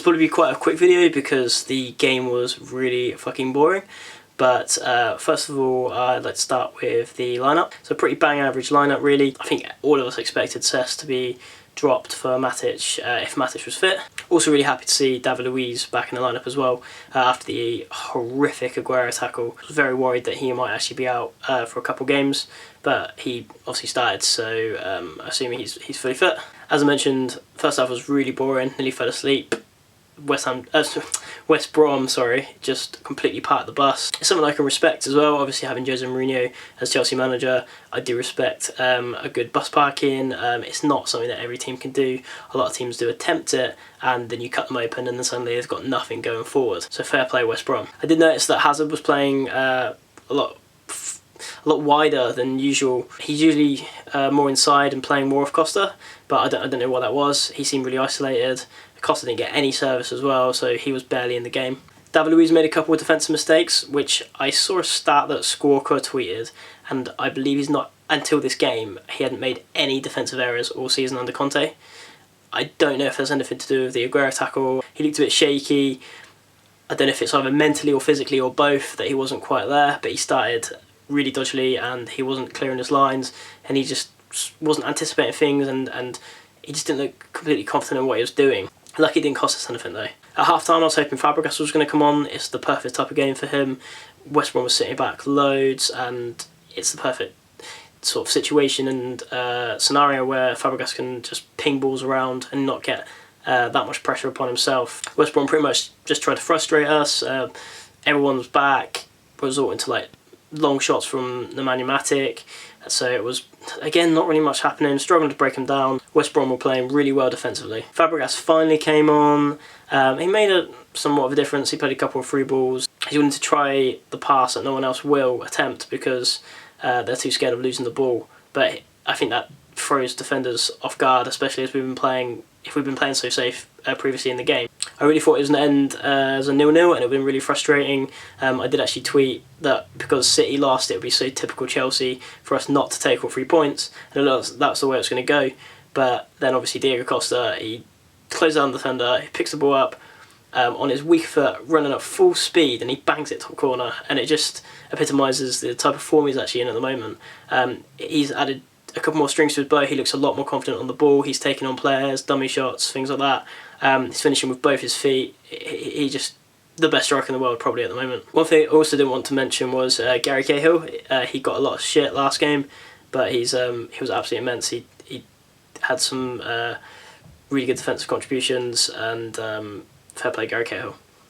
probably be quite a quick video because the game was really fucking boring. But first of all, I'd like to start with the lineup. So pretty bang average lineup really. I think all of us expected Cesc to be dropped for Matic if Matic was fit. Also really happy to see David Luiz back in the lineup as well after the horrific Aguero tackle. I was very worried that he might actually be out for a couple games, but he obviously started, so assuming he's fully fit. As I mentioned, first half was really boring, nearly fell asleep. West Brom, sorry, just completely parked the bus. It's something I can respect as well. Obviously, having Jose Mourinho as Chelsea manager, I do respect a good bus parking. It's not something that every team can do. A lot of teams do attempt it, and then you cut them open, and then suddenly they've got nothing going forward. So fair play, West Brom. I did notice that Hazard was playing a lot wider than usual. He's usually more inside and playing more of Costa, but I don't know what that was. He seemed really isolated. Costa didn't get any service as well, so he was barely in the game. David Luiz made a couple of defensive mistakes, which I saw a stat that Squawka tweeted, and I believe he's not, until this game, he hadn't made any defensive errors all season under Conte. I don't know if there's anything to do with the Aguero tackle. He looked a bit shaky. I don't know if it's either mentally or physically or both that he wasn't quite there, but he started really dodgily and he wasn't clearing his lines, and he just wasn't anticipating things, and he just didn't look completely confident in what he was doing. Lucky it didn't cost us anything though. At half time I was hoping Fabregas was going to come on. It's the perfect type of game for him. West Brom was sitting back loads, and it's the perfect sort of situation and scenario where Fabregas can just ping balls around and not get that much pressure upon himself. West Brom pretty much just tried to frustrate us. Everyone was back, resorting to like long shots from Nemanja Matic. So it was, again, not really much happening, struggling to break him down. West Brom were playing really well defensively. Fabregas finally came on. He made somewhat of a difference. He played a couple of free balls. He wanted to try the pass that no one else will attempt because they're too scared of losing the ball. But I think that throws defenders off guard, especially as we've been playing so safe previously in the game. I really thought it was going to end as a 0-0, and it would have been really frustrating. I did actually tweet that because City lost, it would be so typical Chelsea for us not to take all 3 points, and that's the way it's going to go. But then obviously Diego Costa, he closes down the defender, he picks the ball up on his weak foot, running at full speed, and he bangs it top corner, and it just epitomises the type of form he's actually in at the moment. He's added a couple more strings to his bow. He looks a lot more confident on the ball. He's taking on players, dummy shots, things like that. He's finishing with both his feet. He's just the best striker in the world probably at the moment. One thing I also didn't want to mention was Gary Cahill. He got a lot of shit last game, but he was absolutely immense. He had some really good defensive contributions, and fair play Gary Cahill.